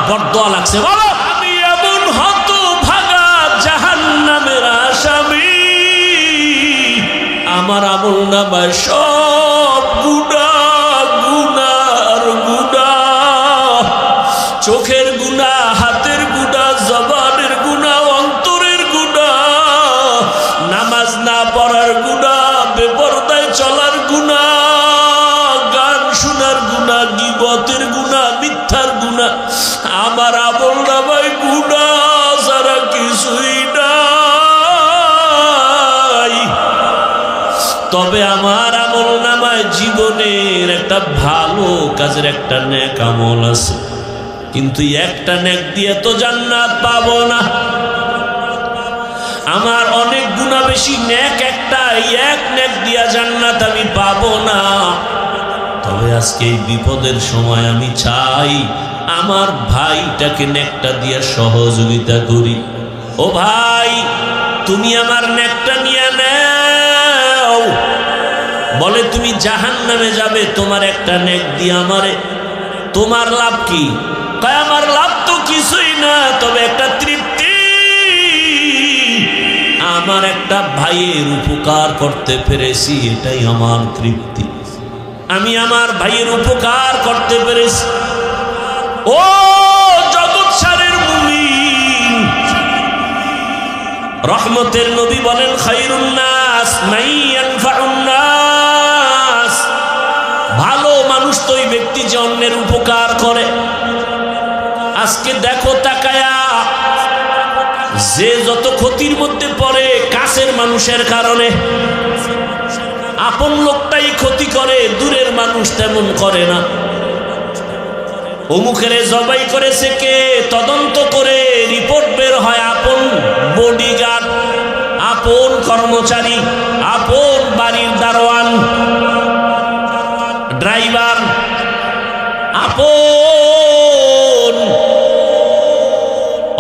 বরদোয়া লাগছে। বলো, আমি এমন হতভাগা জাহান্নামের আসামি, আমার আমল নামায় সব গুনাহ, গুনার গুনাহ, চোখের গুনাহ, হাতের গুনাহ, জবানের গুনাহ, অন্তরের গুনাহ, নামাজ না পড়ার গুনাহ, বেপরদায় চলার গুনাহ, গান শোনার গুনাহ, গীবতের গুনাহ, মিথ্যার গুনাহ, আমার আমল নামায় গুনাহ ছাড়া কিছুই নাই। তবে আমার আমল নামায় জীবনের একটা ভালো কাজের একটা নেক আমল আছে, কিন্তু একটা নেক দিয়ে তো জান্নাত পাবো না। আমার অনেক গুনাহ বেশি, নেক একটা, এক নেক দিয়া জান্নাত আমি পাবো না। তবে আজকে এই বিপদের সময় আমি চাই আমার ভাইটাকে নেকটা দিয়া সহযোগিতা করি। ও ভাই, তুমি আমার নেকটা নিয়ে নাও। বলে তুমি জাহান্নামে যাবে, তোমার একটা নেক দিয়ে আমারে, তোমার লাভ কি? কয় আমার লাভ তো কিছুই না, তবে একটা তৃপ্তি, আমার একটা ভাইয়ের উপকার করতে পেরেছি, এটাই আমার তৃপ্তি। আমি আমার ভাইয়ের উপকার করতে পেরেছি। ও জগৎ সারের মুমিন, রহমতের নবী বলেন, খায়রুন নাস মান ইয়ানফাউন নাস, ভালো মানুষ তো ওই ব্যক্তি যে অন্যের উপকার করে। আজকে দেখো তাকায়া, যে যত ক্ষতির মধ্যে পড়ে কাছের মানুষের কারণে, আপন লোকটাই ক্ষতি করে, দূরের মানুষ তেমন করে না। অমুকের জবাই করেছে কে, তদন্ত করে রিপোর্ট বের হয় আপন বডিগার্ড, আপন কর্মচারী, আপন বাড়ির দারোয়ান, ড্রাইভার, আপন।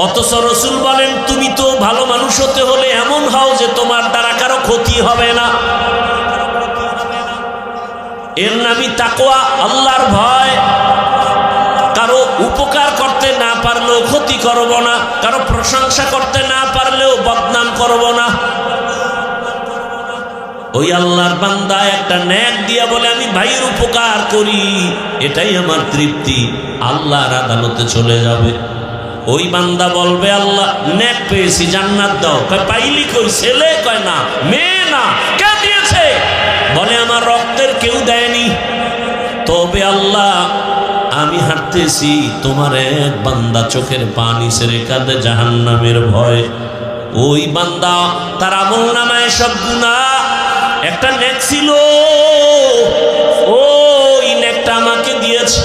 অথচ রাসূল বলেন, তুমি তো ভালো মানুষ হতে হলে এমন হও যে তোমার দ্বারা কারো ক্ষতি হবে না। এর নামই তাকওয়া, আল্লাহর ভয়। কারো উপকার করতে না পারলেও ক্ষতি করব না, কারো প্রশংসা করতে না পারলেও বদনাম করব না। ওই আল্লাহর বান্দা একটা নেক দিয়া বলে আমি ভাইয়ের উপকার করি, এটাই আমার তৃপ্তি, আল্লাহর আদালতে চলে যাবে। ওই বান্দা বলবে, আল্লাহ নেক পেয়েছি, জান্নাত দাও। কয় পাইলি কই? ছেলে? কয় না। মেয়ে? না। কে দিয়েছে? বলে আমার রক্তের কেউ দেয়নি। তবে আল্লাহ, আমি হাঁটতেছি, তোমার এক বান্দা চোখের পানি ছেড়ে কাঁদে জাহান্নামের ভয়। ওই বান্দা তার আমল নামায় সব গুনাহ, একটা নেক ছিল, ওই নেকটা আমাকে দিয়েছে।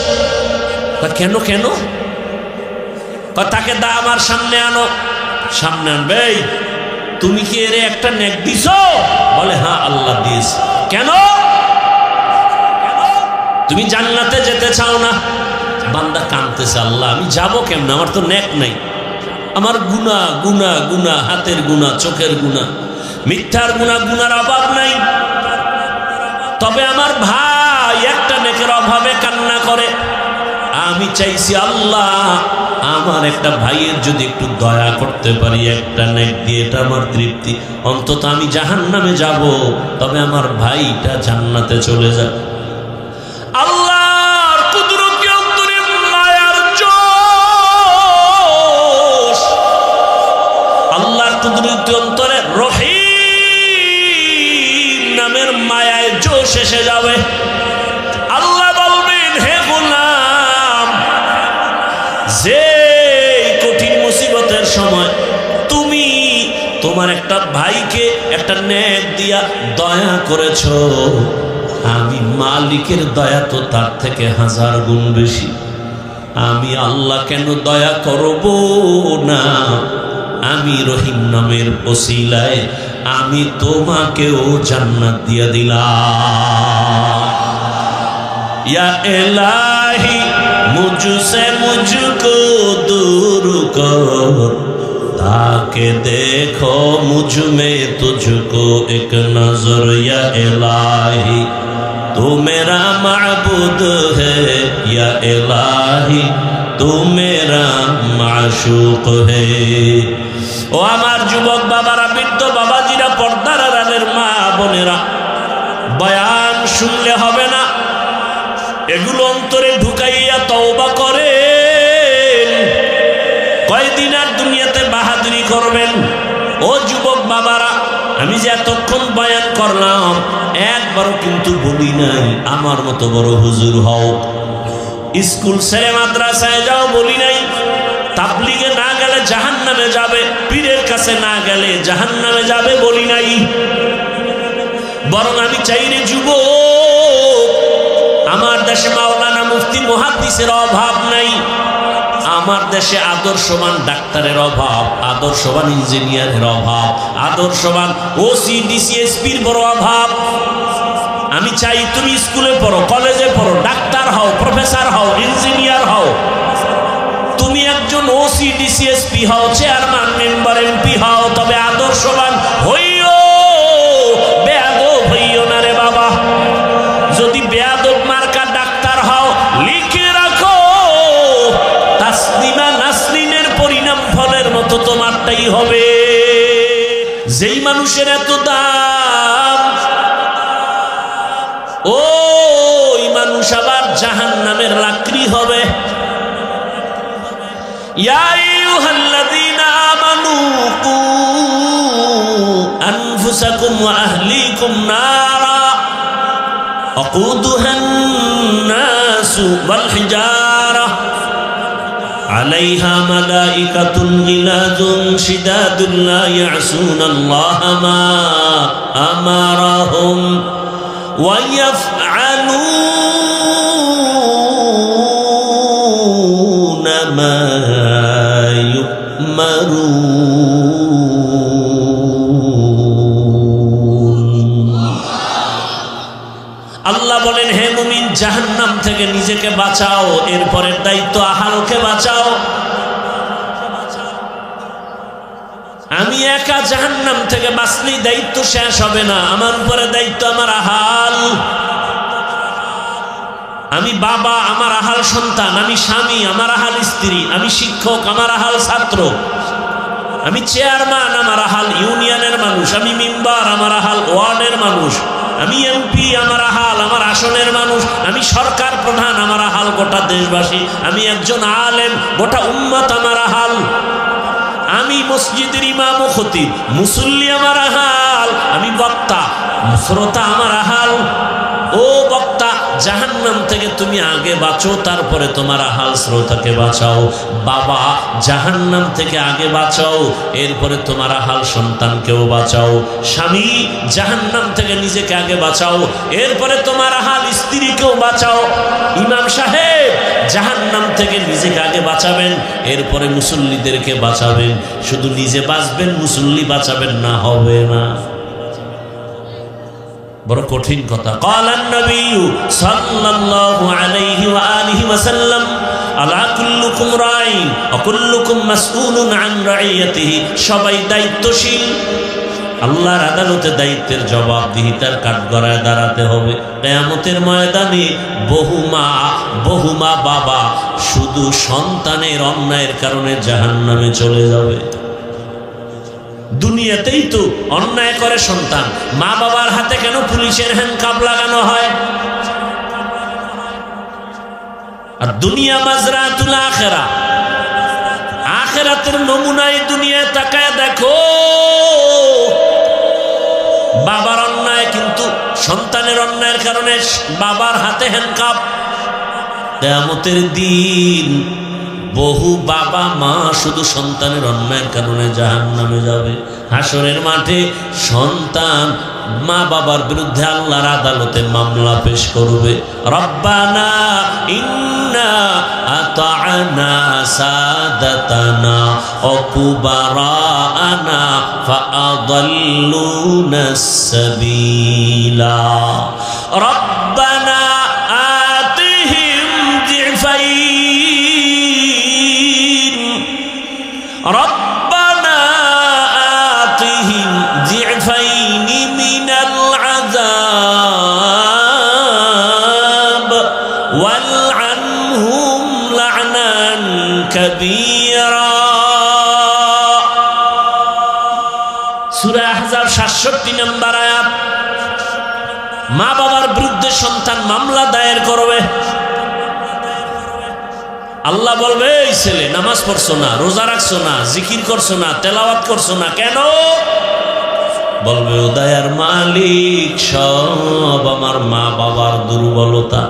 কেন? কেন? তাকে দা আমার সামনে আনো। সামনে আনবে। তুমি কি এর একটা নেক দিছো? বলে হ্যাঁ, আল্লাহ দিয়েছে। কেন? তুমি জান্নাতে যেতে চাও না? বান্দা কাঁদতেছে, আল্লাহ আমি যাবো কেমন, আমার তো নেক নাই, আমার গুনাহ, গুনাহ, গুনাহ, হাতের গুনাহ, চোখের গুনাহ, মিথ্যার গুনাহ, গুনার অভাব নাই। তবে আমার ভাই একটা নেকের অভাবে কান্না করে। আমি চাইছি আল্লাহ, আমার একটা ভাইয়ের যদি একটু দয়া করতে পারি একটা নেক দিয়ে, এটা আমার তৃপ্তি। অন্তত আমি জাহান্নামে যাব, তবে আমার ভাইটা জান্নাতে চলে যাবে। আল্লাহর কুদরতি অন্তরে মায়ার জোশ, আল্লাহর কুদরতি অন্তরে রহিম নামের মায়ায় জোশ এসে যাবে। আল্লাহ বলবেন, হে গোলাম, যে কঠিন মুসিবতের সময় তুমি তোমার একটা ভাইকে একটা নেক দিয়া দয়া করেছো, আমি মালিকের দয়া তো তার থেকে 1000 গুণ বেশি। আমি আল্লাহ কেন দয়া করব না? আমি রহিম নামের ওসিলায় আমি তোমাকেও জান্নাত দিয়ে দিলাম। ইয়া ইলাহি মুঝসে মুঝকো दूर कर, ताके देखो मुझ में तुझको एक नजर। या इलाही तू मेरा माबूद है, या इलाही तू मेरा माशूक है। ও আমার যুবক বাবারা, বৃদ্ধ বাবাজিরা, পর্দার আড়ালের মা বোনেরা, বয়ান শুনলে হবে না, এগুলো অন্তরে ঢুকাইয়া তওবা করেন। কয়দিন আর দুনিয়াতে বাহাদুরি করবেন? ও যুবক বাবারা, আমি যে এতক্ষণ বয়ান করলাম একবারও কিন্তু বলি নাই আমার মতো বড় হুজুর হও, স্কুল ছেড়ে মাদ্রাসায় যাও বলি নাই, তাবলীগে না গেলে জাহান্নামে যাবে, পীরের কাছে না গেলে জাহান্নামে যাবে বলি নাই। বরং আমি চাই রে যুবক, আমার দেশে মাওলানা মুফতি মুহাদ্দিসের অভাব নাই, আমার দেশে আদর্শবান ডাক্তারের অভাব, আদর্শবান ইঞ্জিনিয়ারের অভাব, আদর্শবান ওসি ডিসি এসপির বড় অভাব। আমি চাই তুমি স্কুলে পড়ো, কলেজে পড়ো, ডাক্তার হও, প্রফেসর হও, ইঞ্জিনিয়ার হও, তুমি একজন ওসি ডিসি এসপি হও, চেয়ারম্যান মেম্বার এমপি হও, তবে আদর্শবান হইও, বেয়াদব হইও না রে বাবা। যদি বেয়াদব মার্কা ডাক্তার হও, লিখে রাখো তাসলিমা নাসরিনের পরিণাম ফলের মতো তোমারটাই হবে। যেই মানুষের এত দাম, ওই মানুষ আবার জাহান্নামের লাকড়ি হবে। ইয়া আইয়ুহাল্লাযীনা আমানু কু আনফুসাকুম ওয়া আহলিকুম নারা ওয়াকুদুহান নাসু ওয়াল হিজারা আলাইহা মালাইকাতুন গিলাযুন শিদাদুন লা ইয়াসুনাল্লাহা মা আমারাহুম ওয়া ইয়াফআলুনা মা ইউমারুন। আল্লাহ বলেন, হে মুমিন, জাহান্নাম থেকে নিজেকে বাঁচাও, এরপরের দায়িত্ব আহালকে বাঁচাও। আমি একা জাহান্নাম থেকে বাঁচলেই দায়িত্ব শেষ হবে না, আমার উপরে দায়িত্ব আমার আহাল। আমি বাবা, আমার আহাল সন্তান, আমি স্বামী, আমার আহাল স্ত্রী, আমি শিক্ষক, আমার আহাল ছাত্র, আমি চেয়ারম্যান, আমার আহাল ইউনিয়নের মানুষ, আমি মেম্বার, আমার আহাল ওয়ার্ডের মানুষ, আমি এমপি, আমার আহাল আমার আসনের মানুষ, আমি সরকার প্রধান, আমার আহাল গোটা দেশবাসী, আমি একজন আলেম, গোটা উম্মত আমার আহাল, আমি মসজিদের ইমাম ও খতিব, মুসল্লি আমার আহাল, আমি বক্তা, শ্রোতা আমার আহাল। ও বক্তা, জাহান্নাম থেকে তুমি আগে বাঁচো, তারপরে তোমার আহাল শ্রোতাকে বাঁচাও। বাবা, জাহান্নাম থেকে আগে বাঁচাও, এরপরে তোমার আহাল সন্তানকেও বাঁচাও। স্বামী, জাহান্নাম থেকে নিজেকে আগে বাঁচাও, এরপরে তোমার আহাল স্ত্রীকেও বাঁচাও। ইমাম সাহেব, জাহান্নাম থেকে নিজেকে আগে বাঁচাবেন, এরপরে মুসল্লিদেরকে বাঁচাবেন। শুধু নিজে বাঁচবেন, মুসল্লি বাঁচাবেন না, হবে না। বড় কঠিন কথা। ক্বালান নবী সাল্লাল্লাহু আলাইহি ওয়া আলিহি ওয়াসাল্লাম, আলা কুল্লুকুম রাইন ওয়া কুল্লুকুম মাসউলুন আন রাইয়াতিহি। সবাই দায়িত্বশীল, আল্লাহর আদালতে দায়িত্বের জবাবদিহিতার কাঠগড়ায় দাঁড়াতে হবে। কিয়ামতের ময়দানে বহু মা বাবা শুধু সন্তানের অন্যায়ের কারণে জাহান্নামে চলে যাবে। দুনিয়াতেই তো অন্যায় করে সন্তান, মা বাবার হাতে কেন পুলিশের হ্যান্ডকাপ লাগানো হয়? আর দুনিয়া মাজরাতুল আখিরা, আখিরাতের নমুনায় দুনিয়ায় তাকায় দেখো। বাবার অন্যায়, কিন্তু সন্তানের অন্যায়ের কারণে বাবার হাতে হ্যান্ডকাপ। কিয়ামতের দিন বহু বাবা মা শুধু সন্তানের অন্যায়ের কারণে জাহান্নামে যাবে। হাসরের মাঠে সন্তান মা বাবার বিরুদ্ধে আল্লাহর আদালতে মামলা পেশ করবে। রব্বানা ইন্না আতা'না সাদাতানা ওয়া কুবারানা ফাআদাল্লুনাস সাবিলা। রব্বানা আতিহিম যিফাইন, রব্বানা আতিহিম যিফাইন মিনাল আযাব ওয়ালআনহুম লা'না كبيرا সূরা আহজাব 67 নম্বর আয়াত। মা বাবার বিরুদ্ধে সন্তান মামলা দায়ের করবে, আল্লাহ বলবে এই ছেলে নামাজ পড়ছো না, রোজা রাখছো না, জিকির করছো না, তেলাওয়াত করছো না, কেন? বলবে ও দয়ার মালিক, সব আমার মা বাবার দুর্বলতা।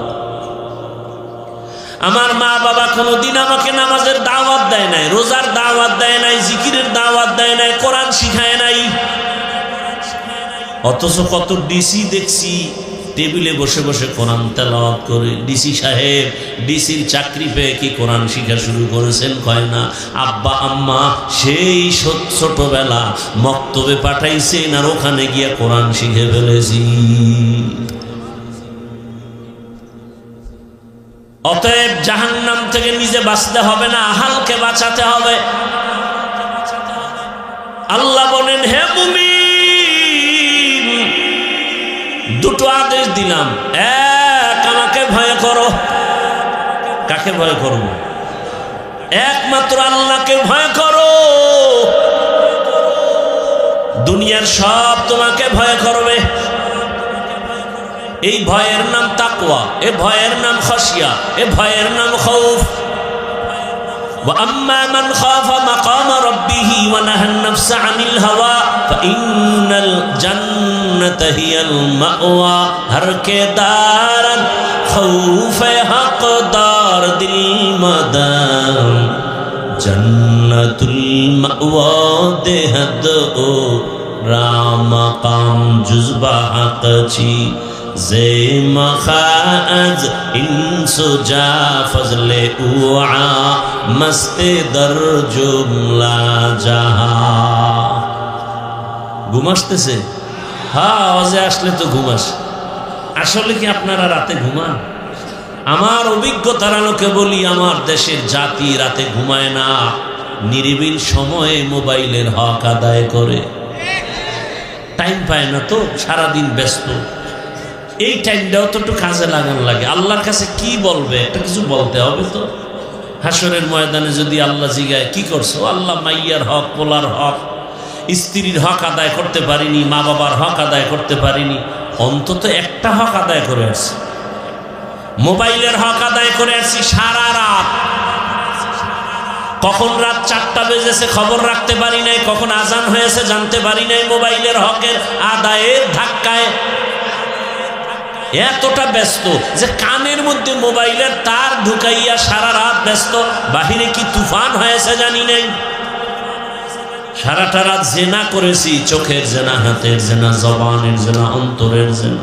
আমার মা বাবা কোনোদিন আমাকে নামাজের দাওয়াত দেয় নাই, রোজার দাওয়াত দেয় নাই, জিকিরের দাওয়াত দেয় নাই, কোরআন শিখায় নাই। অথচ কত ডিসি দেখছি টেবিলে বসে বসে কোরআন তেলাওয়াত করে। ডিসি সাহেব ডিসির চাকরি পেয়ে কি কোরআন শিখা শুরু করেছেন? কয় না। আব্বা আম্মা সেই ছোটবেলা মক্তবে পাঠাইছেন আর ওখানে গিয়া কোরআন শিখে ফেলেছি। অতএব জাহান্নাম থেকে নিজে বাঁচতে হবে না, আহালকে বাঁচাতে হবে। আল্লাহ বলেন, হে মুমিন, দুটো আদেশ দিলাম। এক, আমাকে ভয় করো। কাকে ভয় করব? একমাত্র আল্লাহকে ভয় করো। দুনিয়ার সব তোমাকে ভয় করবে। এই ভয়ের নাম তাকওয়া, এ ভয়ের নাম খাশিয়া, এ ভয়ের নাম খাউফ। ওয়া আম্মা মান খাফা মাকাম রাব্বিহি ওয়া নাহান নাফসা আনিল হাওয়া ফাইন্নাল জান্নাতা হিয়াল মাওয়া। হর কে দারান খাউফে হকদার দিল মাদাম জান্নাতুল মাওয়া দেহদ ও রামাকাম জুজবা হকছি যে মখাজ ইনসুজা ফজলে উআ মস্তে দর জুমলা জাহা। ঘুম আসতেছে? হ্যাঁ, আওয়াজে আসলে তো ঘুম আসে। আসলে কি আপনারা রাতে ঘুমান? আমার অভিজ্ঞতার আলোকে বলি, আমার দেশের জাতি রাতে ঘুমায় না, নিরিবিল সময়ে মোবাইলের হক আদায় করে। টাইম পায় না তো, সারাদিন ব্যস্ত। এই টাইমটাও তো একটু কাজে লাগানো লাগে। আল্লাহর কাছে কি বলবে? একটা কিছু বলতে হবে তো। হাসরের ময়দানে যদি আল্লাহ জিগায় কি করছো? আল্লাহ মাইয়ার হক, পোলার হক, স্ত্রীর হক আদায় করতে পারিনি, মা বাবার হক আদায় করতে পারিনি। অন্তত একটা হক আদায় করে আসছি, মোবাইলের হক আদায় করে আসছি সারা রাত। কখন রাত 4টা বেজেছে খবর রাখতে পারি নাই, কখন আজান হয়েছে জানতে পারি নাই। মোবাইলের হকের আদায়ের ধাক্কায় এতটা ব্যস্ত যে কানের মধ্যে মোবাইলের তার ঢুকাইয়া সারা রাত ব্যস্ত। বাহিরে কি তুফান হয়েছে জানি নাই। সারাটা রাত জেনা করেছি, চোখের জেনা, হাতের জেনা, জবানের জেনা, অন্তরের জেনা।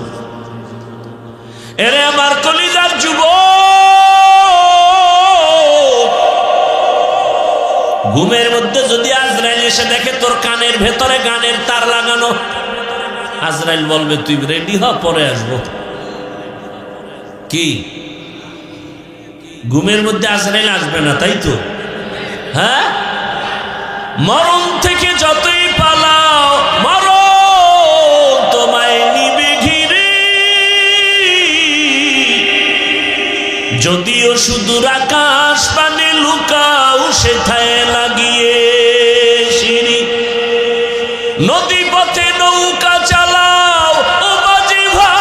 এরে আমার কলিজার যুবক, ঘুমের মধ্যে যদি আজরাইল এসে দেখে তোর কানের ভেতরে গানের তার লাগানো, আজরাইল বলবে তুই রেডি হ, পরে আসবো। কি ঘুমের মধ্যে আজরাইল আসবে না, তাই তো? হ্যাঁ, মরণ থেকে যতই পালাও মরণ তোমায় নিবে ঘিরে। যদিও সুদূর আকাশ পানে লুকাও সেথায় লাগিয়ে সিঁড়ি। নদী পথে নৌকা চালাও ও মাঝি ভাই,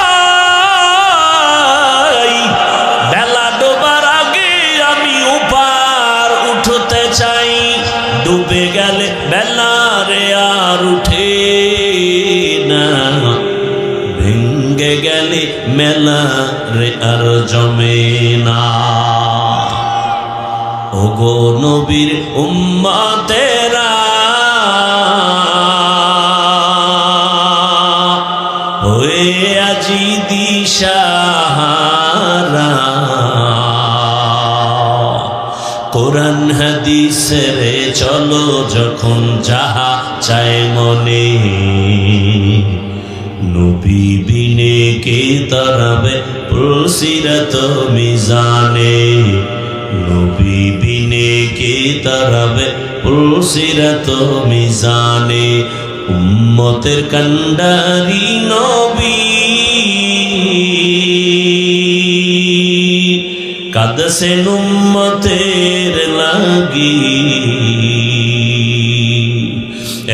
বেলা ডোবার আগে আমি ওপার উঠতে চাই। ডুবে গেলে বেলা রে আর উঠে না, ভেঙ্গে গেলে মেলা রে আর জমে না। ওগো নবীর উম্মতেরা, হয়ে আজি দিশাহারা। কোরআন হাদিসের চলো যখন যাহা চায় মনে, নবী বিনে কে তরাবে পুলসিরাত মিজানে। নবী বিনে কে তরাবে পুলসিরাত মিজানে। উম্মতের কান্ডারি নবী কাঁদছেন উম্মতের লাগি,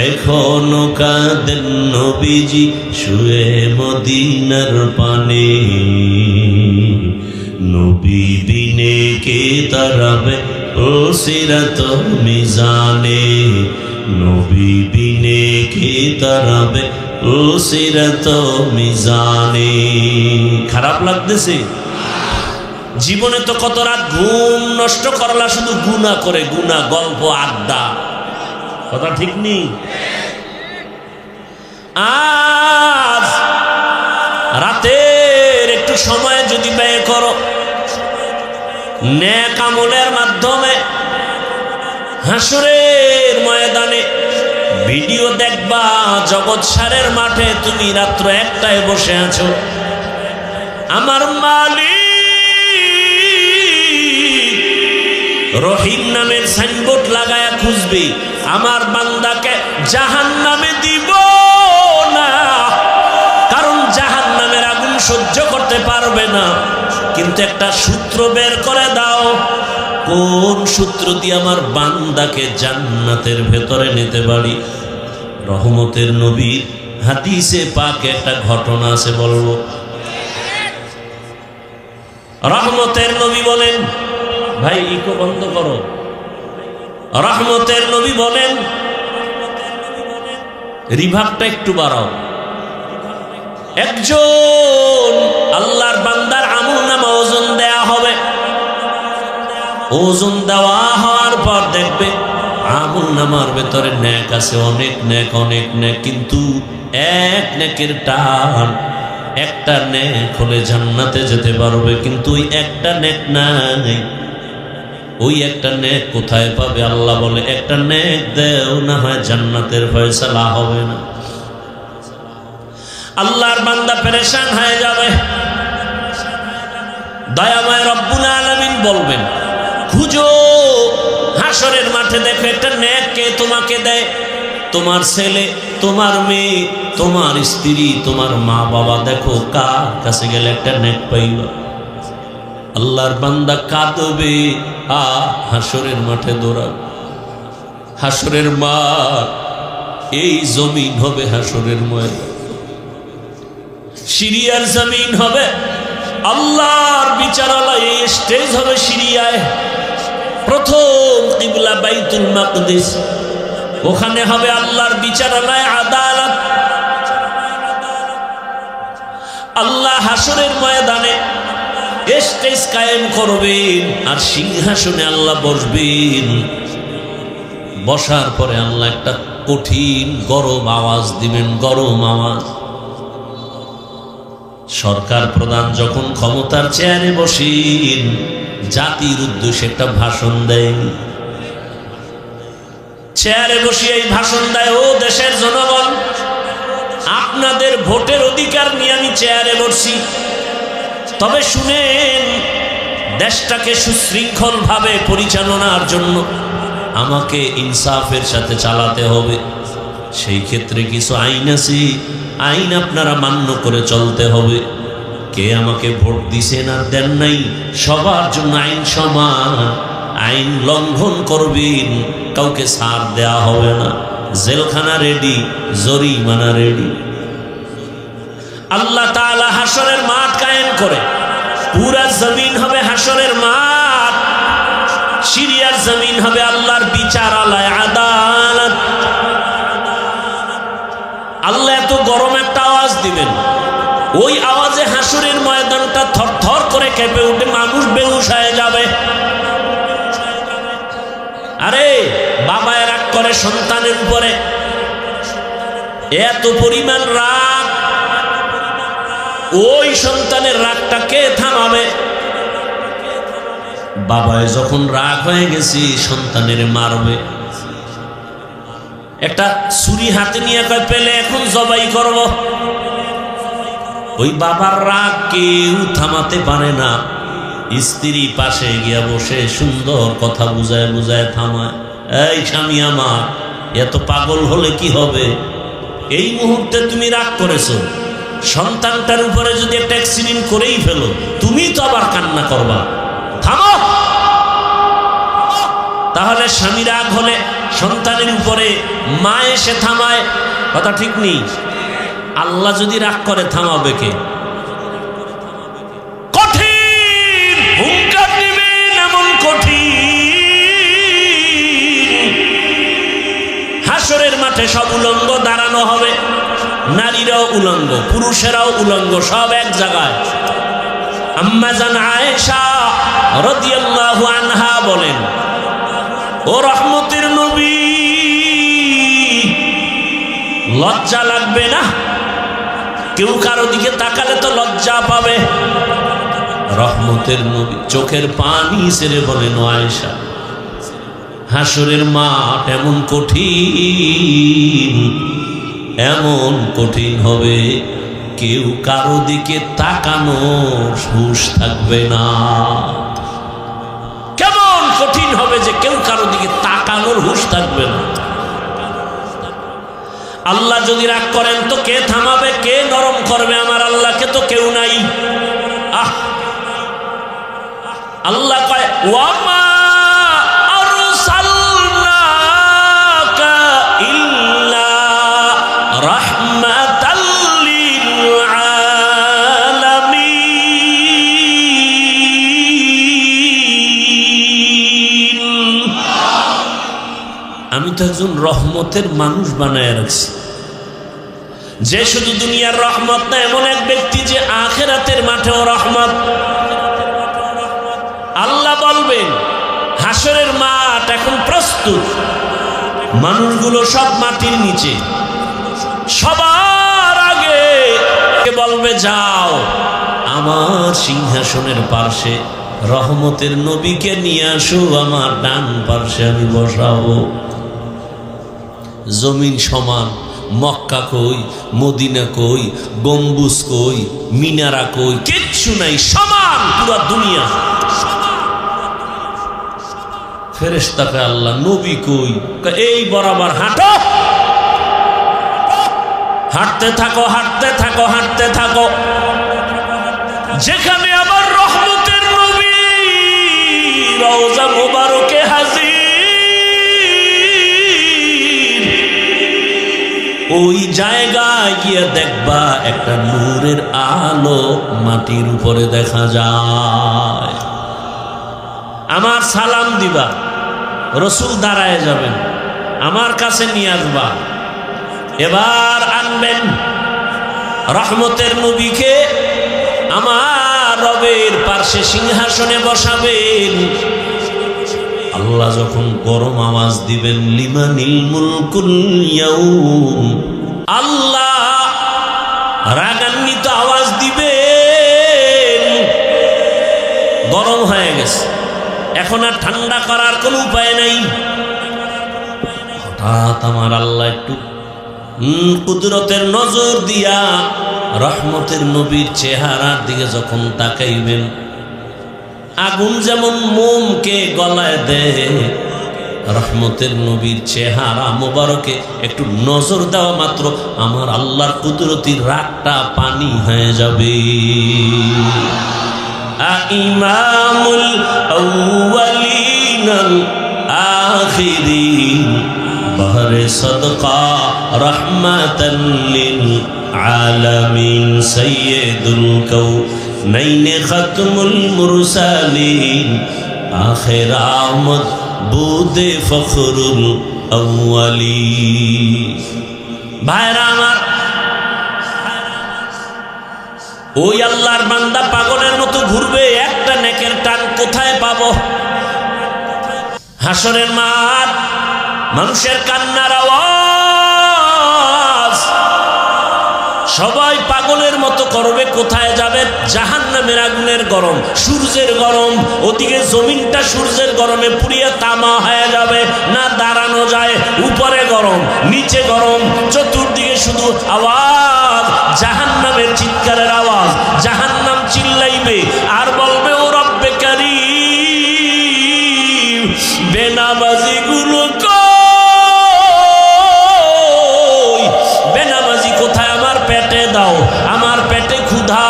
এখনো কাঁদেন নবীজি শুয়ে মদিনার পানে। নবী বিনে কে তারাবে ও সিরাত মিজানে, নবী বিনে কে তারাবে ও সিরাত মিজানে। খারাপ লাগতেছে? জীবনে তো কত রাত ঘুম নষ্ট করলা শুধু গুনাহ করে, গুনাহ, গল্প, আড্ডা। কথা ঠিক নেই? আজ রাতের একটু সময় যদি ব্যয় করো নেক আমলের মাধ্যমে, হাসরের ময়দানে ভিডিও দেখবা জগৎ সারের মাঠে তুমি রাত্র 1টায় বসে আছো, আমার মালিক রহিম নামের সাইনবোর্ড লাগায়া খুঁজবে আমার বান্দাকে জাহান্নামে দিব না, কারণ জাহান্নামের আগুন সহ্য করতে পারবে না। কিন্তু একটা সূত্র বের করে দাও, কোন সূত্র দিয়ে আমার বান্দাকে জান্নাতের ভেতরে নিতে পারি। রহমতের নবী হাদিসে পাকে একটা ঘটনা আছে, বলবো। রহমতের নবী বলেন, ভাই ইকো বন্ধ করো। রহমতের নবী বলেন, রিভাবটা একটু বাড়াও। একজন আল্লাহর বান্দার আমলনামা ওজন দেয়া হবে, ওজন দেওয়া হওয়ার পর দেখবে আমলনামার ভেতরে নেক আছে, অনেক নেক, অনেক নেক, কিন্তু এক নেকের টান, একটা নেক হলে জান্নাতে যেতে পারবে, কিন্তু ওই একটা নেক নাই। ওই একটা নেক কোথায় পাবে? আল্লাহ বলে, একটা নেক দেও, না হয় জান্নাতের ফয়সালা হবে না। আল্লাহর বান্দা পেরেশান হয়ে যাবে। দয়াময় রব্বুল আলামিন বলবেন, খুঁজো হাসরের মাঠে, দেখো একটা নেক কে তোমাকে দেয়। তোমার ছেলে, তোমার মেয়ে, তোমার স্ত্রী, তোমার মা বাবা, দেখো কার কাছে গেলে একটা নেক পাইবা। আল্লাহর বান্দা কাঁদবে, হাসরের মাঠে দৌড়াবে। হাসরের মাঠ, এই জমিন হবে হাসরের ময়দান, সিরিয়ার জমিন হবে, আল্লাহর বিচারালয় এই স্টেজ হবে সিরিয়ায়। প্রথম কিবলা বাইতুল মাকদিস, ওখানে হবে আল্লাহর বিচারালয়, আদালত। আল্লাহ হাসরের ময়দানে স্টেজ কায়েম করবেন, আর সিংহাসনে আল্লাহ বসবেন। বসার পরে আল্লাহ একটা কঠিন গরম আওয়াজ দিবেন, গরম আওয়াজ। সরকার প্রধান যখন ক্ষমতার চেয়ারে বসেন, জাতির উদ্দেশ্যে একটা ভাষণ দেয়, চেয়ারে বসে এই ভাষণ দেয়, ও দেশের জনগণ, আপনাদের ভোটের অধিকার নিয়ে আমি চেয়ারে বসছি, তবে শুনেন, দেশটাকে সুশৃঙ্খল ভাবে পরিচালনার জন্য আমাকে ইনসাফের সাথে চালাতে হবে। সেই ক্ষেত্রে কিছু আইন আছে, আইন আপনারা মান্য করে চলতে হবে। কে আমাকে ভোট দিছেন আর দেন নাই, সবার জন্য আইন সমান। আইন লঙ্ঘন করবেন, কাউকে ছাড় দেয়া হবে না, জেলখানা রেডি, জরিমানা রেডি। আল্লাহ তাআলা হাসরের মাঠ কায়েম করে, পুরা জমিন হবে হাসরের মাঠ, সিরিয়ার জমিন হবে আল্লাহর বিচারালয়, আদালত। আল্লাহ এত গরম একটা আওয়াজ দিবেন, ওই আওয়াজে হাসরের ময়দানটা থরথর করে কেঁপে উঠে, মানুষ বেহুশ হয়ে যাবে। আরে বাবা রাগ করে সন্তানের উপরে, এত পরিমাণ রাগ, ওই সন্তানের রাগটা কে থামাবে? বাবায় যখন রাগ হয়ে গেছি, সন্তানের মারবে, একটা ছুরি হাতে নিয়ে কয়, পেলে এখন জবাই করব। ওই বাবার রাগ কেউ থামাতে পারে না। স্ত্রী পাশে গিয়া বসে সুন্দর কথা বুঝায় বুঝায় থামায়, এই স্বামী আমার, এত পাগল হলে কি হবে? এই মুহূর্তে তুমি রাগ করেছো, সন্তানটার উপরে যদি একটা অ্যাক্সিডেন্ট করেই ফেলো, তুমি তো আবার কান্না করবা। থামো, তাহলে স্বামী রাগ হলে সন্তানের উপরে মা এসে থামায়, কথা ঠিক নেই? আল্লাহ যদি রাগ করে থামাবে কে? কঠিন হুঙ্কার দিবেন, এমন কঠিন। হাসরের মাঠে সব উলঙ্গ দাঁড়ানো হবে, নারীরাও উলঙ্গ, পুরুষেরাও উলঙ্গ, সব এক জায়গায়। আম্মা জান আয়েশা রাদিয়াল্লাহু আনহা বলেন, ও রহমতের নবী, লজ্জা লাগবে না? কেউ কারো দিকে তাকালে তো লজ্জা পাবে। রহমতের নবী চোখের পানি ছেড়ে বলেন, ও আয়েশা, হাসরের মাঠ এমন কঠিন, এমন কঠিন হবে, কেউ কারো দিকে তাকানোর হুঁশ থাকবে না। কেমন কঠিন হবে যে কেউ কারো দিকে তাকানোর হুঁশ থাকবে না। আল্লাহ যদি রাগ করেন তো কে থামাবে, কে নরম করবে? আমার আল্লাহকে তো কেউ নাই। আল্লাহ কয়, ওয়ামা আরসালনাকা ইল্লা রাহমাতাল লিল আলামিন। আমি তো একজন রহমতের মানুষ বানায় রাখছি, যে শুধু দুনিয়ার রহমত না, এমন এক ব্যক্তি যে আখিরাতের মাঠেও রহমত। আল্লাহ বলবেন, হাসরের মাঠ এখন প্রস্তুত, মানুষগুলো সব মাটির নিচে, সবার আগে বলবে, যাও আমার সিংহাসনের পার্শ্বে রহমতের নবীকে নিয়ে আসো, আমার ডান পার্শ্বে আমি বসাবো। জমিন সমান, মক্কা কই, মদিনা কই, গম্বুজ কই, মিনারা কই, কিচ্ছু নাই, সমান পুরা দুনিয়া। ফেরেশতাকে আল্লাহ, নবী কই? এই বরাবর হাঁটো, হাঁটতে থাকো, হাঁটতে থাকো, হাঁটতে থাকো, যেখানে আমার রহমতের নবী রওজা মোবারকে হাজির, ওই জায়গায় গিয়ে দেখবা একটা নূরের আলো মাটির উপরে দেখা যায়। আমার সালাম দিবা, রসুল দাঁড়ায় যাবেন, আমার কাছে নিয়ে আসবা, এবার আনবেন রহমতের নবীকে, আমার রবের পার্শ্বে সিংহাসনে বসাবেন। আল্লাহ যখন গরম আওয়াজ দিবেন, লিমানিল মুলকুল ইয়াউম, আল্লাহ রাগান্বিত আওয়াজ দিবেন, গরম হয়ে গেছে, এখন আর ঠান্ডা করার কোনো উপায় নাই। হঠাৎ আমার আল্লাহ একটু কুদরতের নজর দিয়া রহমতের নবীর চেহারার দিকে যখন তাকাইবেন, আগুন যেমন মোমকে গলায় দেয়, রহমতের নবীর চেহারা মোবারকে একটু নজর দেওয়া মাত্র আমার আল্লাহর কুদরতির রাগটা পানি হয়ে যাবে। ইমামুল আউয়ালিনাল আখিরিন, বহরে সদকা রহমাতাল লিল আলামিন, সাইয়্যিদুল কাউনাইন খাতমুল মুরসালিন, আখির আহমদ বুদে ফখরুল আউয়ালিন। ভাইরা আমার, ওই আল্লাহর বান্দা পাগলের মতো ঘুরবে, একটা নেকের টান কোথায় পাবো? হাসরের মাঠ, মানুষের কান্নার আওয়াজ, সবাই পাগলের মতো করবে, কোথায় যাবে? জাহান্নামের আগুনের গরম, সূর্যের গরম, ওদিকে জমিনটা সূর্যের গরমে পুড়িয়ে তামা হয়ে যাবে, না দাঁড়ানো যায়, উপরে গরম, নিচে গরম, চতুর্দিকে শুধু আওয়াজ, জাহান্নামের চিৎকারের আওয়াজ। জাহান্নাম চিল্লাইবে আর বলবে, ও রব্বে কারীম, বেনামাজি গুলো কই? বেনামাজি কোথায়? আমার পেটে দাও, আমার পেটে ক্ষুধা।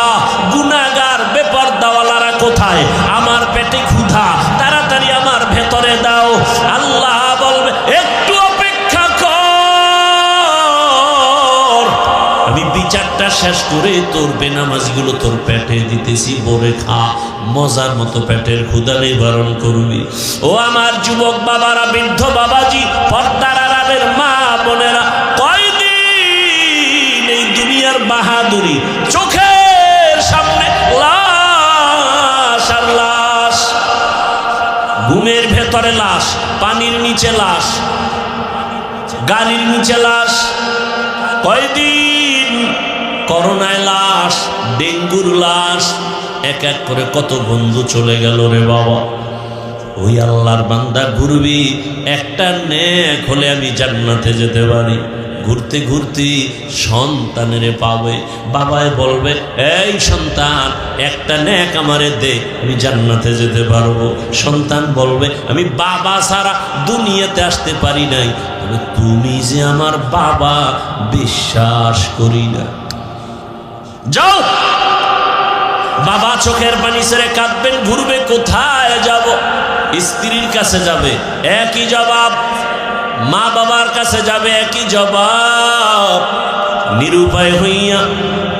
গুনাহগার বেপরদাওয়ালারা কোথায়? আমার পেটে ক্ষুধা, তাড়াতাড়ি আমার ভেতরে দাও। আল্লাহ শেষ করে তোর বেনামাজিগুলো তোর পেটে দিতেছি, বরে খা, মজার মতো পেটের ক্ষুধা নিবারণ করবি। ও আমার যুবক বাবারা, বৃদ্ধ বাবাজি, পর্দার আড়ালের মা বোনেরা, কয়দিন এই দুনিয়ার বাহাদুরি, চোখের সামনে লাশ আর লাশ, ঘুমের ভেতরে লাশ, পানির নিচে লাশ, গাড়ির নিচে লাশ, কয়দিন করোনায় লাশ, ডেঙ্গুর লাশ, এক এক করে কত বন্ধু চলে গেল রে বাবা। ওই আল্লাহর বান্দা ঘুরবি, একটা নেক হলে আমি জান্নাতে যেতে পারি। ঘুরতে ঘুরতে সন্তানের পাবে, বাবায় বলবে এই সন্তান একটা নেক আমারে দে, আমি জান্নাতে যেতে পারবো। সন্তান বলবে আমি বাবা ছাড়া দুনিয়াতে আসতে পারি নাই, তবে তুমি যে আমার বাবা বিশ্বাস করি না। যাও, বাবা চোখের পানি ছেড়ে কাঁদবেন, ঘুরবে কোথায় যাব? স্ত্রীর কাছে যাবে, একই জবাব। মা বাবার কাছে যাবে, একই জবাব। নিরুপায় হইয়া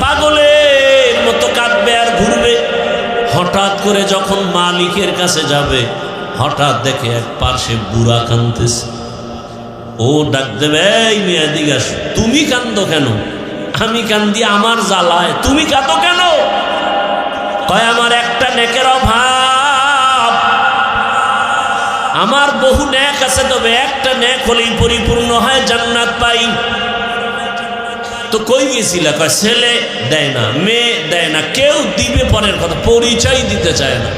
পাগলের মতো কাঁদবে আর ঘুরবে। হঠাৎ করে যখন মালিকের কাছে যাবে, হঠাৎ দেখে এক পার্শ্বে বুড়া কাঁদতেছে। ও ডাক দেবে, এই মেয়ে দিকে আসো। তুমি কান্দো কেন? আমি কান্দি আমার জ্বালায়, তুমি কাঁদো কেন? কয় আমার একটা নেকের অভাব, আমার বহু নেক আছে, তবে একটা নেক হলেই পরিপূর্ণ হয়, জান্নাত পাই। তো কই গেছিল? কয় ছেলে দেয় না, মেয়ে দেয় না, কেউ দিবে পরের কথা, পরিচয় দিতে চায় না।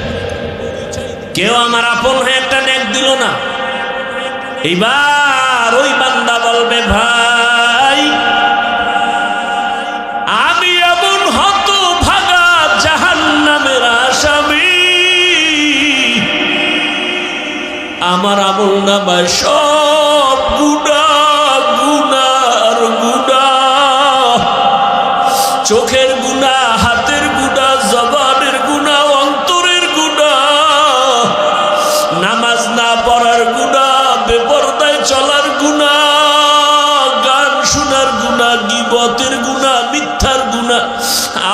কেউ আমার আপন হয়ে একটা নেক দিল না। এইবার ওই বান্দা বলবে ভাই আমি এমন হতভাগা জাহান্নামের আসামি, আমার আমল নামায় সব গুনাহ, গুনার গুনাহ, চোখের গুনাহ, হাতের গুনাহ, জবানের গুনাহ, অন্তরের গুনাহ, নামাজ না পড়ার গুনাহ, বেপরদায় চলার গুনাহ, গান শোনার গুনাহ, গীবতের গুনাহ, মিথ্যার গুনাহ,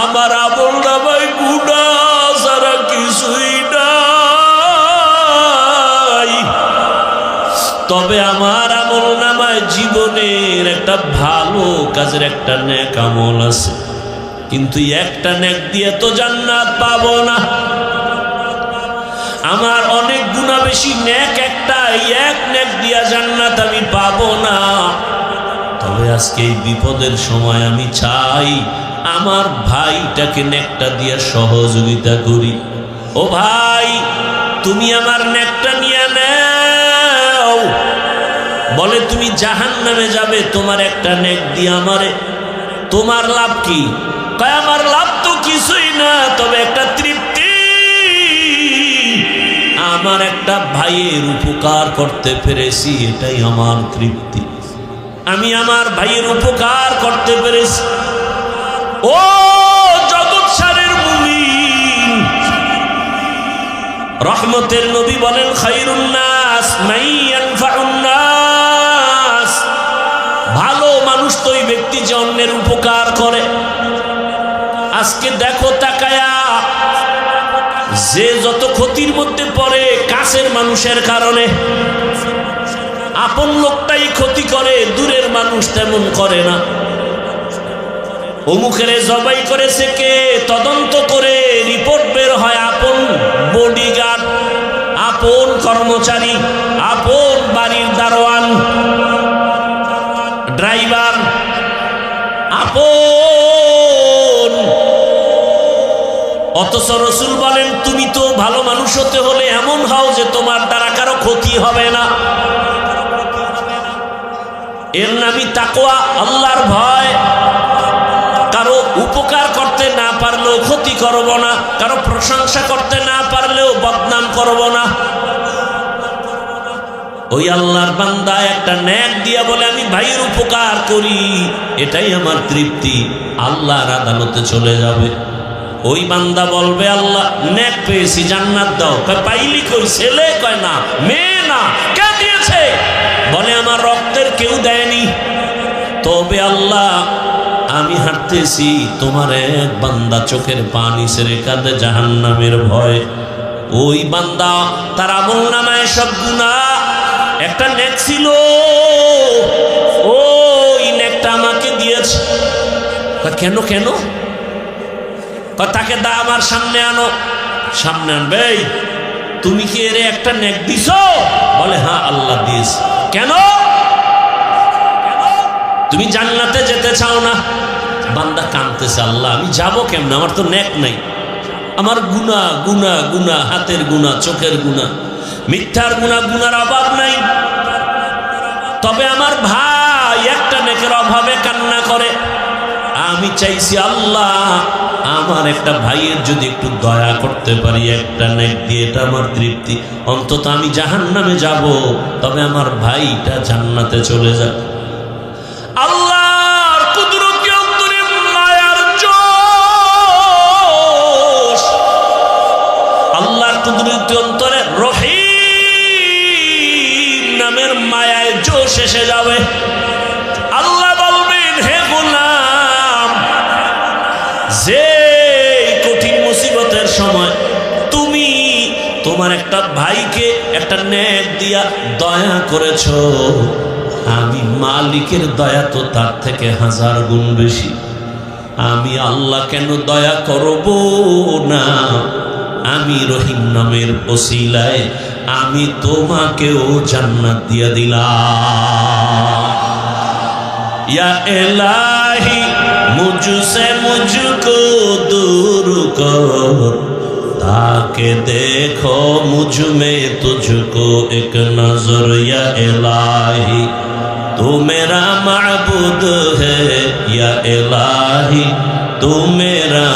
আমার আমল নামায় গুনাহ ছাড়া কিছুই নাই। তবে আমার আমল নামায় জীবনের একটা ভালো কাজের একটা নেক আমল আছে, কিন্তু একটা নেক দিয়ে তো জান্নাত পাবো না। আমার অনেক গুনাহ বেশি, নেক একটা, এক নেক দিয়া জান্নাত আমি পাবো না। তবে আজকে এই বিপদের সময় আমি চাই আমার ভাইটাকে নেকটা দিয়া সহযোগিতা করি। ও ভাই, তুমি আমার নেকটা নিয়ে নাও। বলে তুমি জাহান্নামে যাবে, তোমার একটা নেক দিয়ে আমারে, তোমার লাভ কি? কয় আমার লাভ তো কিছুই না, তবে একটা তৃপ্তি, আমার একটা ভাইয়ের উপকার করতে পেরেছি, এটাই আমার তৃপ্তি। আমি আমার ভাইয়ের উপকার করতে পেরেছি। ও জগৎ সারের মুমিন, রহমতের নবী বলেন খায়রুন নাস মান ইয়ানফাউন নাস, ভালো মানুষ তো ওই ব্যক্তি যে অন্যের উপকার করে। আজকে দেখো তাকায়া, যে যত ক্ষতির মধ্যে পড়ে কাছের মানুষের কারণে, আপন লোকটাই ক্ষতি করে, দূরের মানুষ তেমন করে না। অমুকেরে জবাই করেছে কে, তদন্ত করে রিপোর্ট বের হয় আপন বডিগার্ড, আপন কর্মচারী, আপন বাড়ির দারোয়ান, ড্রাইভার, আপন। অথচ রাসূল বলেন তুমি তো ভালো মানুষ হতে হলে এমন হও যে তোমার দ্বারা কারো ক্ষতি হবে না। এর নামই তাকওয়া, আল্লাহর ভয়। কারো উপকার করতে না পারলেও ক্ষতি করব না, কারো প্রশংসা করতে না পারলেও বদনাম করব না। ওই আল্লাহর বান্দা একটা নেক দিয়া বলে আমি ভাইয়ের উপকার করি, এটাই আমার তৃপ্তি, আল্লাহর আদালতে চলে যাবে। ওই বান্দা বলবে আল্লাহ নেক পেয়েছি, জান্নাত দাও। কয় পাইলি কই? ছেলে? কয় না। মেয়ে? না। কে দিয়েছে? বলে আমার রক্তের কেউ দেয়নি। তবে আল্লাহ আমি হাঁটতে কাঁদতেছি, তোমার এক বান্দা চোখের পানি ছেড়ে কাঁদে জাহান্নামের ভয়। ওই বান্দা তার আমলনামায় সব গুনাহ, একটা নেক ছিল, ওই নেকটা আমাকে দিয়েছে। কেন কেন? তাকে দা আমার সামনে আনো। সামনে আনবে, তুমি কি এর একটা নেক দিছো? বলে হ্যাঁ আল্লাহ দিয়েছে। কেন? তুমি জান্নাতে যেতে চাও না? বান্দা কাঁদতেছে, আল্লাহ আমি যাব কেমন, আমার তো নেক নাই, আমার গুনাহ গুনাহ গুনাহ, হাতের গুনাহ, চোখের গুনাহ, মিথ্যার গুনাহ, গুনার অভাব নাই। তবে আমার ভাই একটা নেকের অভাবে কান্না করে। আমি চাইছি আল্লাহ আমার একটা ভাইয়ের যদি একটু দয়া করতে পারি একটা নেক দিয়ে, এটা আমার তৃপ্তি। অন্তত আমি জাহান্নামে যাব, তবে আমার ভাইটা জান্নাতে চলে যাবে। আল্লাহর কুদরতি অন্তরে মায়ার জোশ, আল্লাহর কুদরতি অন্তরে রহিম নামের মায়ায় জোশ এসে যাবে। আল্লাহ বলবেন, হে গোলাম, যে কঠিন মুসিবতের সময় তুমি তোমার একটা ভাইকে একটা নেক দিয়া দয়া করেছো, আমি মালিকের দয়া তো তার থেকে 1000 গুণ বেশি। আমি আল্লাহ কেন দয়া করব না? আমি রহিম নামের ওসিলায় আমি তোমাকেও জান্নাত দিয়া দিলাম। ইয়া ইলাহি মুঝসে মুঝকো दूर कर, ताके देखो मुझ में तुझको एक नजर। या इलाही तू मेरा माबूद है, या इलाही तू मेरा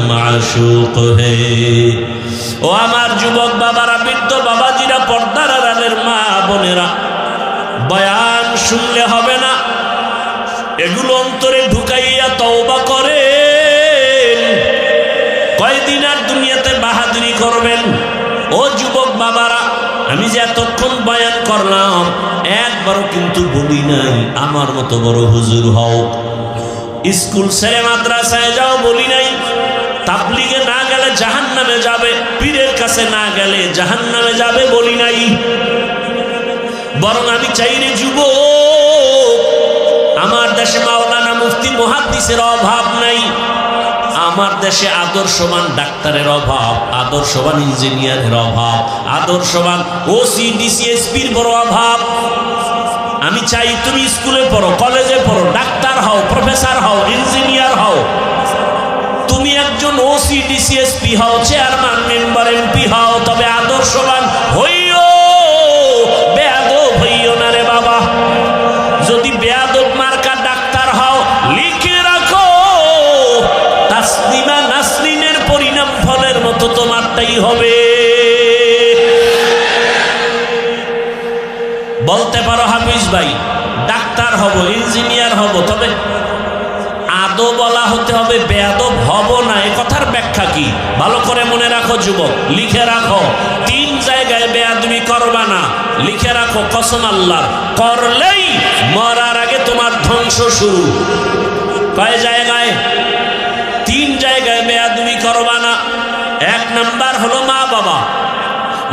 माशूक है। ও আমার যুবক বাবারা, বৃদ্ধ বাবাজিরা, পর্দার আড়ালের মা বোনেরা, বয়ান শুনলে হবে না, এগুলো অন্তরে ঢুকাইয়া তওবা করেন। কয়দিন আর দুনিয়াতে বাহাদুরি করবেন? ও যুবক বাবারা, আমি যে এতক্ষণ বয়ান করলাম একবারও কিন্তু বলি নাই আমার মতো বড় হুজুর হও, স্কুল ছেড়ে মাদ্রাসায় যাও বলি নাই, তাবলিগে না গেলে জাহান্নামে যাবে, পীরের কাছে না গেলে জাহান্নামে যাবে বলি নাই। বরং আমি চাই রে যুবক, আমার দেশে মাওলানা মুফতি মুহাদ্দিসের অভাব নাই, আমার দেশে আদর্শবান ডাক্তারের অভাব, আদর্শবান ইঞ্জিনিয়ারের অভাব, আদর্শবান ওসি ডিসি এসপির বড় অভাব। আমি চাই তুমি স্কুলে পড়ো, কলেজে পড়ো, ডাক্তার হও, প্রফেসর হও, ইঞ্জিনিয়ার হও, তুমি একজন ওসি ডিসি এসপি হও, চেয়ারম্যান মেম্বার এমপি হও, তবে আদর্শবান হইও, বেয়াদব হইও না রে বাবা। যদি বেয়াদব মার্কা ডাক্তার হও, লিখে রাখো তাসলিমা নাসরিনের পরিণাম ফলের মতো তোমারটাই হবে। বলতে পারো হাফিজ ভাই ডাক্তার হব, ইঞ্জিনিয়ার হব, তবে আদো বলা হতে হবে, বেয়াদব হব না। এ কথার ব্যাখ্যা কি? ভালো করে মনে রাখো যুবক, লিখে রাখো, 3 জায়গায় বেয়াদবি করবা না। লিখে রাখো, কসম আল্লাহর, করলেই মরার আগে তোমার ধ্বংস শুরু। কয় জায়গায়? 3 জায়গায় বেয়াদবি করবা না। 1 নাম্বার হলো মা বাবা।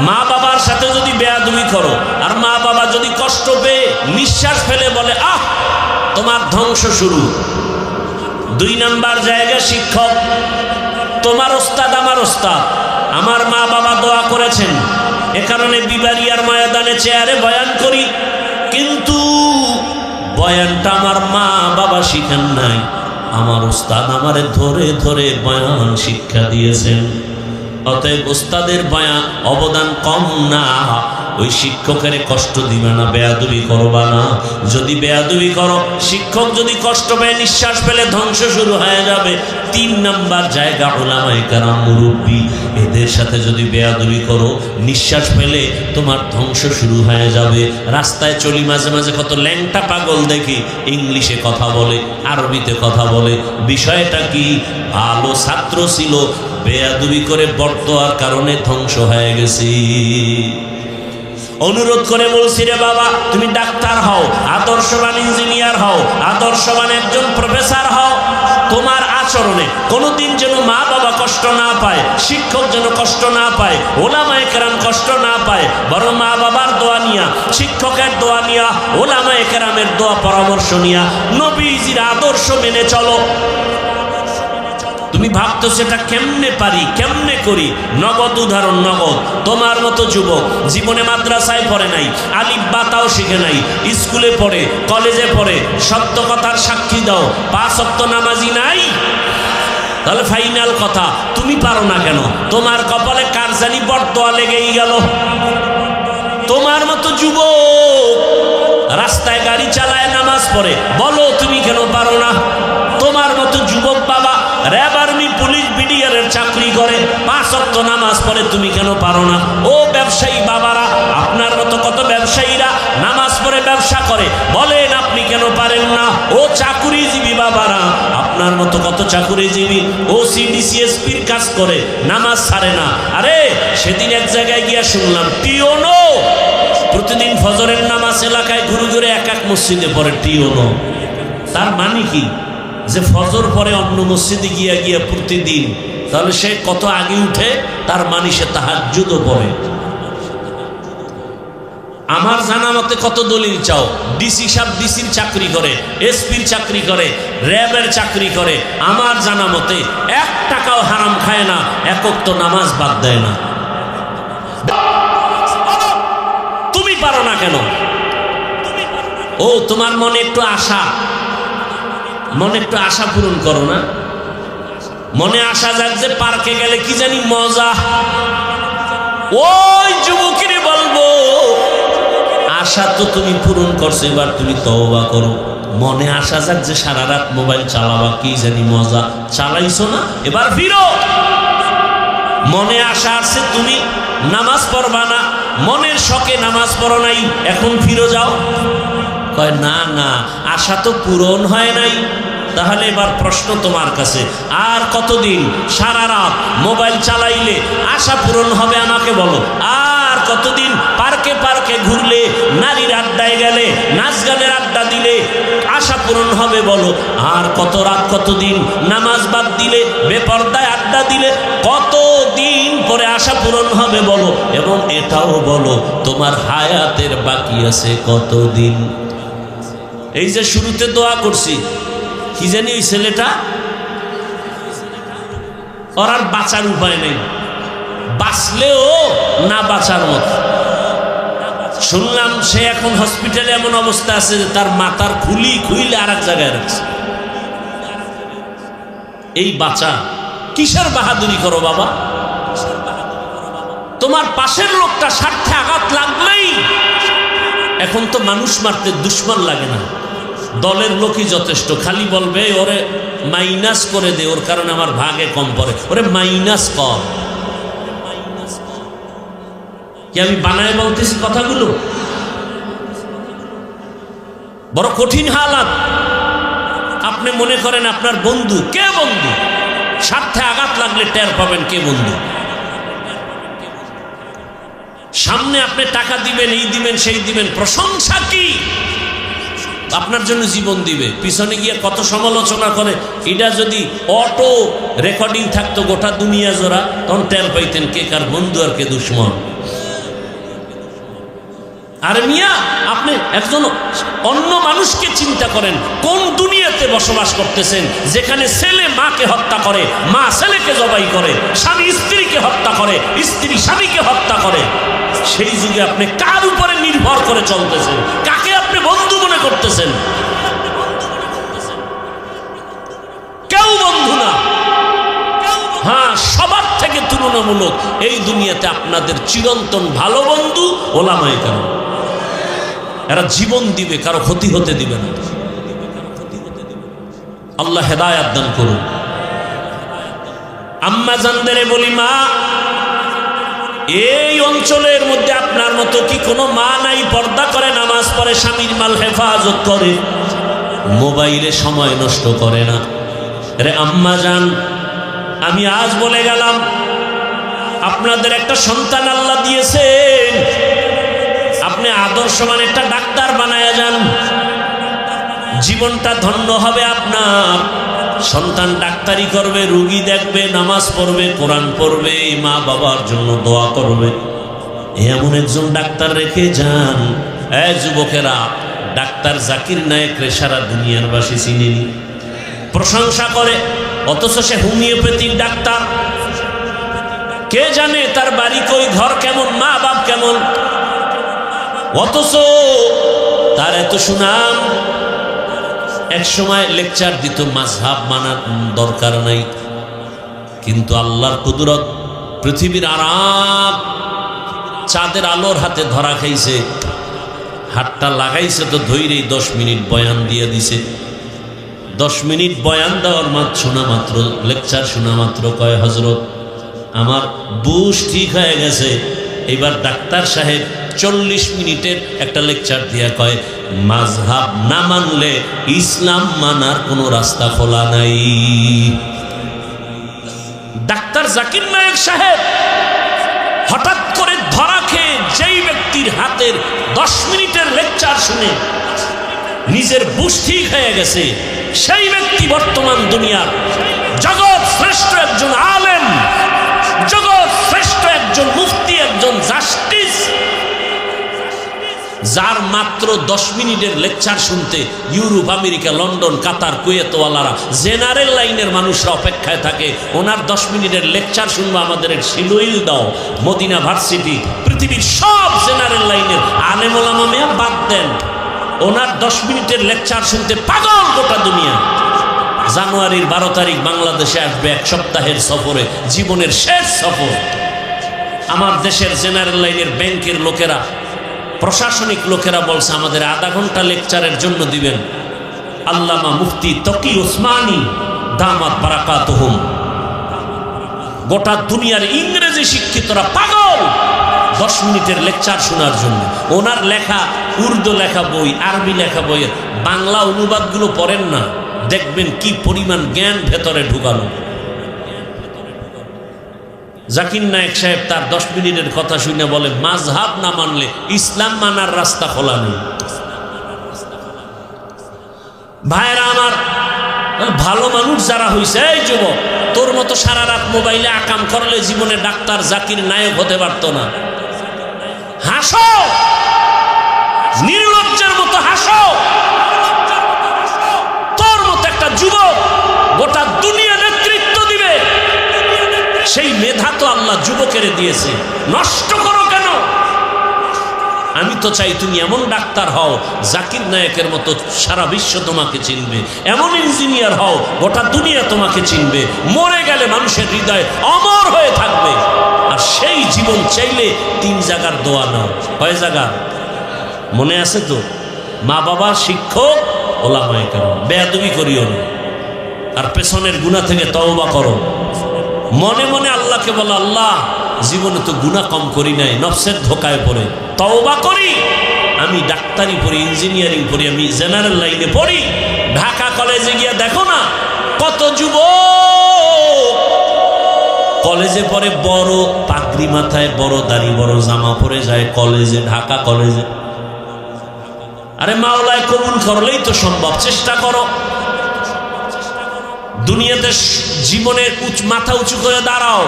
মা বাবার সাথে যদি বেয়াদবি করো, আর মা বাবা যদি কষ্ট পেয়ে নিঃশ্বাস ফেলে বলে আহ, তোমার ধ্বংস শুরু। 2 নাম্বার জায়গা শিক্ষক, তোমার ওস্তাদ আমার ওস্তাদ, আমার মা বাবা দোয়া করেছেন, এ কারণে বিবারিয়ার ময়দানে চেয়ারে বয়ান করি, কিন্তু বয়ানটা আমার মা বাবা শিখান নাই, আমার ওস্তাদ আমারে ধরে ধরে বয়ান শিক্ষা দিয়েছেন। অতএব ওস্তাদের বয়ান অবদান কম না, ওই শিক্ষকের কষ্ট দিবে না, বেয়াদবি করবা না। যদি বেয়াদবি করো, শিক্ষক যদি কষ্ট পেয়ে নিঃশ্বাস পেলে ধ্বংস শুরু হয়ে যাবে। 3 নাম্বার জায়গা উলামায়ে কেরাম, মুরব্বী, এদের সাথে যদি বেয়াদবি করো, নিঃশ্বাস পেলে তোমার ধ্বংস শুরু হয়ে যাবে। রাস্তায় চলি, মাঝে মাঝে কত ল্যাংটা পাগল দেখি, ইংলিশে কথা বলে, আরবিতে কথা বলে। বিষয়টা কি? ভালো ছাত্র ছিল, বেয়াদবি করে বর্তমার কারণে ধ্বংস হয়ে গেছি। অনুরোধ করে বলছি রে বাবা, তুমি ডাক্তার হও, আদর্শবান ইঞ্জিনিয়ার হও, আদর্শবান একজন প্রফেসর হও, তোমার আচরণে কোনোদিন যেন মা বাবা কষ্ট না পায়, শিক্ষক যেন কষ্ট না পায়, ওলামায়ে কেরাম কষ্ট না পায়, বরং মা বাবার দোয়া নিয়া, শিক্ষকের দোয়া নিয়া, ওলামায়ে কেরামের দোয়া পরামর্শ নিয়া নবীজির আদর্শ মেনে চলো। তুমি ভাবতো সেটা কেমনে পারি, কেমনে করি? নগদ উদাহরণ, নগদ। তোমার মতো যুবক জীবনে মাদ্রাসায় পড়ে নাই, আলিফ বা তাও শিখে নাই, স্কুলে পড়ে, কলেজে পড়ে, সত্য কথার সাক্ষী দাও, 5 ওয়াক্ত নামাজি নাই, তাহলে ফাইনাল কথা, তুমি পারো না কেন? তোমার কপালে কার জানি বরদোয়া লেগেই গেল। তোমার মতো যুবক রাস্তায় গাড়ি চালায়, নামাজ পড়ে, বলো তুমি কেন পারো না? তোমার মতো যুবক বাবা র্যাব, আর্মি, পুলিশ, বিডিআরের চাকরি করে, 5 ওয়াক্ত নামাজ পড়ে, তুমি কেন পারো না? ও ব্যবসায়ী বাবারা, আপনার মতো কত ব্যবসায়ীরা নামাজ পড়ে ব্যবসা করে, বলেন আপনি কেন পারেন না? ও চাকুরিজীবী বাবারা, আপনার মতো কত চাকুরিজীবী ওসি ডিসিএসপির কাজ করে, নামাজ ছাড়ে না। আরে সেদিন এক জায়গায় গিয়া শুনলাম টিওনো প্রতিদিন ফজরের নামাজ এলাকায় ঘুরে ঘুরে এক এক মসজিদে পড়ে, টিওনো। তার মানে কি? যে ফজর পরে অন্য মসজিদে গিয়া গিয়া প্রতিদিন, তাহলে সে কত আগে উঠে, তার মানে সে তাহাজ্জুদও পড়ে। আমার জানা মতে কত দলিল চাও? ডিসি সাহেব ডিসির চাকরি করে, এসপির চাকরি করে, র্যাবের চাকরি করে, আমার জানা মতে 1 টাকাও হারাম খায় না, একক তো নামাজ বাদ দেয় না। তুমি পারো না কেন? ও তোমার মনে একটু আশা, মনে একটু আশা পূরণ করো না। মনে আশা যাক যে পার্কে গেলে কি জানি মজা, ওই যুবকেরই বলবো আশা তো তুমি পূরণ করছো, এবার তুমি তওবা করো। মনে আশা যাক যে সারা রাত মোবাইল চালাবা, কি জানি মজা, চালাইছো না, এবার ফিরো। মনে আশা আছে তুমি নামাজ পড়বা না, মনের শখে নামাজ পড়ো নাই, এখন ফিরো যাও। কয় না না, আশা তো পূরণ হয় নাই। তাহলে এবার প্রশ্ন তোমার কাছে, আর কতদিন সারা রাত মোবাইল চালাইলে আশা পূরণ হবে আমাকে বলো? আর কতদিন পার্কে পার্কে ঘুরলে, নারীর আড্ডায় গেলে, নাচ গানের আড্ডা দিলে আশা পূরণ হবে বলো? আর কত রাত, কতদিন নামাজ বাদ দিলে, বেপরদায় আড্ডা দিলে কতদিন পরে আশা পূরণ হবে বলো? এবং এটাও বলো তোমার হায়াতের বাকি আছে কতদিন? এই যে শুরুতে দোয়া করছি, কি জানি ওই ছেলেটা, ওর আর বাঁচার উপায় নেই, বাঁচলেও না বাঁচার মতো। শুনলাম সে এখন হসপিটালে এমন অবস্থা আছে যে তার মাথার খুলি খুইলে আর এক জায়গায় রাখছে। এই বাঁচা কিসের বাহাদুরি করো বাবা? তোমার পাশের লোকটা স্বার্থে আঘাত লাগলেই, এখন তো মানুষ মারতে দুশ্মন লাগে না, দলের লোকই যথেষ্ট, খালি বলবে ওরে মাইনাস করে দে, ওর কারণে আমার ভাগে কম পড়ে, ওরে মাইনাস কর। কি আমি বানায় বলতেছি কথাগুলো? বড় কঠিন হালাত। আপনি মনে করেন আপনার বন্ধু, কে বন্ধু? স্বার্থে আঘাত লাগলে টের পাবেন কে বন্ধু। সামনে আপনি টাকা দিবেন, এই দিবেন, সেই দিবেন, প্রশংসা কি, আপনার জন্য জীবন দিবে, পিছনে গিয়ে কত সমালোচনা করে। এটা যদি অটো রেকর্ডিং থাকতো গোটা দুনিয়া জোড়া, তখন টের পাইতেন কে কার বন্ধু আর কে দুশ্মন। আর মিয়া, আপনি একজন অন্য মানুষকে চিন্তা করেন, কোন দুনিয়াতে বসবাস করতেছেন যেখানে ছেলে মাকে হত্যা করে, মা ছেলেকে জবাই করে, স্বামী স্ত্রীকে হত্যা করে, স্ত্রী স্বামীকে হত্যা করে। সেই যুগে আপনি কার উপরে নির্ভর করে চলতেছেন? কাকে আপনি বন্ধু মনে করতেছেন? কেউ বন্ধু না। হ্যাঁ, সবার থেকে তুলনামূলক এই দুনিয়াতে আপনাদের চিরন্তন ভালো বন্ধু ওলামায়ে কেরাম। এরা জীবন দিবে, কারো ক্ষতি হতে দিবে না। আল্লাহ হেদায়েত দান করুন। আম্মা জানদেরে বলি, মা, এই অঞ্চলের মধ্যে আপনার মতো কি কোনো মা নাই? পর্দা করে, নামাজ পড়ে, স্বামীর মাল হেফাজত করে, মোবাইলে সময় নষ্ট করে না। রে আম্মা জান, আমি আজ বলে গেলাম, আপনাদের একটা সন্তান আল্লাহ দিয়েছেন, আপনি আদর্শবান একটা ডাক্তার বানায়া যান, জীবনটা ধন্য হবে আপনার। সন্তান ডাক্তারি করবে, রুগী দেখবে, নামাজ পড়বে, কোরআন পড়বে, মা বাবার জন্য দোয়া করবে। এমন একজন ডাক্তার রেখে যান। এই যুবকেরা, ডাক্তার জাকির নায়েকরে সারা দুনিয়ার বাসী চিনেনি, প্রশংসা করে, অথচ সে হোমিওপ্যাথিক ডাক্তার। কে জানে তার বাড়ি কই, ঘর কেমন, মা বাপ কেমন, অথচ তার এত সুনাম। এক সময় লেকচার দিত, মাযহাব মানার দরকার নাই, কিন্তু আল্লাহর কুদরত, পৃথিবীর আরাম চাঁদের আলোর হাতে ধরা খাইছে, হাতটা লাগাইছে তো ধৈরেই 10 মিনিট বয়ান দিয়ে দিছে। 10 মিনিট বয়ান দেওয়ার শোনা মাত্র, লেকচার শোনা মাত্র কয়, হজরত আমার বুশ ঠিক হয়ে গেছে। এবার ডাক্তার সাহেব 40 মিনিটের একটা লেকচার দিয়া কয়, মাযহাব না মানলে ইসলাম মানার কোনো রাস্তা খোলা নাই। ডাক্তার জাকির নায়েক সাহেব হঠাৎ করে ধরা খেয়ে যেই ব্যক্তির হাতের 10 মিনিটের লেকচার শুনে নিজের বুশ ঠিক হয়ে গেছে, সেই ব্যক্তি বর্তমান দুনিয়ার জগৎ শ্রেষ্ঠ একজন আলেম, জগৎ শ্রেষ্ঠ একজন মুফতি, একজন জাস্টিস, যার মাত্র 10 মিনিটের লেকচার শুনতে ইউরোপ, আমেরিকা, লন্ডন, কাতার, কুয়েতওয়ালারা, জেনারেল লাইনের মানুষরা অপেক্ষায় থাকে। ওনার 10 মিনিটের লেকচার শুনবো, আমাদের শিলুইল দাও, মদিনা ভার্সিটি, পৃথিবীর সব জেনারেল লাইনের আলেম ওলামা মেয়া বাদ দেন, ওনার 10 মিনিটের লেকচার শুনতে পাগল গোটা দুনিয়া। জানুয়ারির 12 তারিখ বাংলাদেশে আসবে 1 সপ্তাহের সফরে, জীবনের শেষ সফর। আমার দেশের জেনারেল লাইনের ব্যাংকের লোকেরা, প্রশাসনিক লোকেরা বলছে আমাদের আধা ঘন্টা লেকচারের জন্য দিবেন। আল্লামা মুফতি তকি ওসমানী দামাত বারাকাতুহুম, গোটা দুনিয়ার ইংরেজি শিক্ষিতরা পাগল 10 মিনিটের লেকচার শোনার জন্য। ওনার লেখা উর্দু লেখা বই, আরবি লেখা বইয়ের বাংলা অনুবাদগুলো পড়েন না, দেখবেন কি পরিমাণ জ্ঞান ভেতরে ঢুকানো। জাকির নায়েক সাহেব তার 10 মিনিটের কথা শুনে বলে, মাযহাব না মানলে ইসলাম মানার রাস্তা খোলা নেই। ভাইরা আমার, ভালো মানুষ যারা হইছে, এই যুবক, তোর মতো সারা রাত মোবাইলে আকাম করলে জীবনে ডাক্তার জাকির নায়েক হতে পারত না। হাসো, নির্লজ্জের মতো হাসো। তোর মতো একটা যুবক গোটা দুনিয়া নেতৃত্ব দিবে, সেই মেধা তো আল্লাহ যুবকের দিয়েছে, নষ্ট করো কেন? আমি তো চাই তুমি এমন ডাক্তার হও, জাকির নায়েকের মতো সারা বিশ্ব তোমাকে চিনবে, এমন ইঞ্জিনিয়ার হও গোটা দুনিয়া তোমাকে চিনবে, মরে গেলে মানুষের হৃদয় অমর হয়ে থাকবে। আর সেই জীবন চাইলে 3 জায়গার দোয়া নাও। কয় জায়গা মনে আছে তো? মা বাবার, শিক্ষক, ওলামায়ে কেরাম। বেয়াদবি করিও না, আর পেছনের গুনাহ থেকে তওবা করো। মনে মনে আল্লাহকে বলো, আল্লাহ জীবনে তো গুনাহ কম করি নাই, নফসের ধোকায় পড়ে তওবা করি। আমি ডাক্তারি পড়ি, ইঞ্জিনিয়ারিং পড়ি, আমি জেনারেল লাইনে পড়ি। ঢাকা কলেজে গিয়ে দেখো না কত যুবক কলেজে পড়ে, বড় পাগড়ি মাথায়, বড় দাড়ি, বড় জামা পরে যায় কলেজে, ঢাকা কলেজে। আরে মাওলায় কবুল করলেই তো সম্ভব, চেষ্টা করো। দুনিয়াতে জীবনের মাথা উঁচু করে দাঁড়াও।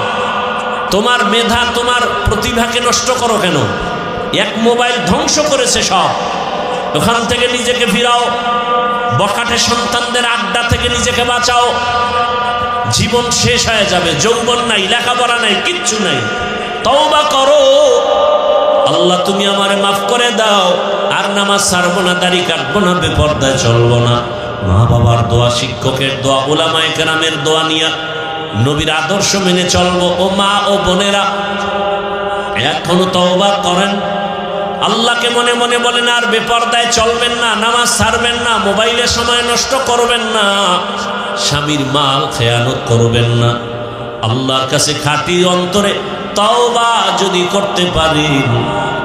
তোমার মেধা, তোমার প্রতিভাকে নষ্ট করো কেন? এক মোবাইল ধ্বংস করেছে সব। ওখান থেকে নিজেকে ফিরাও, বখাটে সন্তানদের আড্ডা থেকে নিজেকে বাঁচাও। জীবন শেষ হয়ে যাবে, যৌবন নাই, লেখাপড়া নাই, কিচ্ছু নাই। তওবা করো, আল্লাহ তুমি আমারে মাফ করে দাও, আর নামাজ ছাড়বো না, দাড়ি কাটবো না, বেপরদায় চলবো না। মা বাবার দোয়া, শিক্ষকের দোয়া, উলামায়ে কেরামের দোয়া নিয়া নবীর আদর্শ মেনে চলবো। ও মা ও বোনেরা, এখনো তওবা করেন, আল্লাহকে মনে মনে বলেন, আর বেপরদায় চলবেন না, নামাজ ছাড়বেন না, মোবাইলে সময় নষ্ট করবেন না, স্বামীর মাল খেয়ানত করবেন না। আল্লাহর কাছে খাঁটি অন্তরে তওবা যদি করতে পারেন,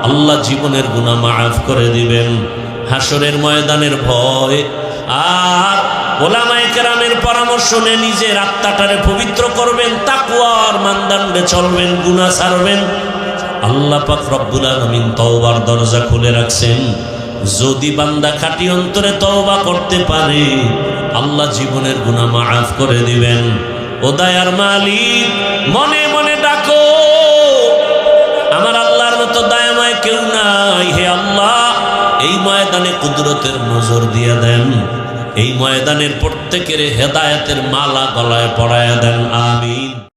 আল্লাহ জীবনের গুনাহ মাফ করে দিবেন। হাসরের ময়দানের ভয় আর ওলামায়ে কেরামের পরামর্শ নিয়ে নিজের আত্মাটারে পবিত্র করবেন, তাকওয়ার মানদণ্ডে চলবেন, গুনাহ ছাড়বেন। আল্লাহ পাক রব্বুল আলামিন তওবার দরজা খুলে রাখছেন। যদি বান্দা খাঁটি অন্তরে তওবা করতে পারে, আল্লাহ জীবনের গুনাহ মাফ করে দিবেন। ও দয়ার মালিক, মনে মনে ডাকো, আমার আল্লাহর মতো দয়াময় কেউ নাই। হে আল্লাহ, এই ময়দানে কুদরতের নজর দিয়ে দেন, এই ময়দানের প্রত্যেকের হেদায়েতের মালা গলায় পরায়া দেন। আমিন।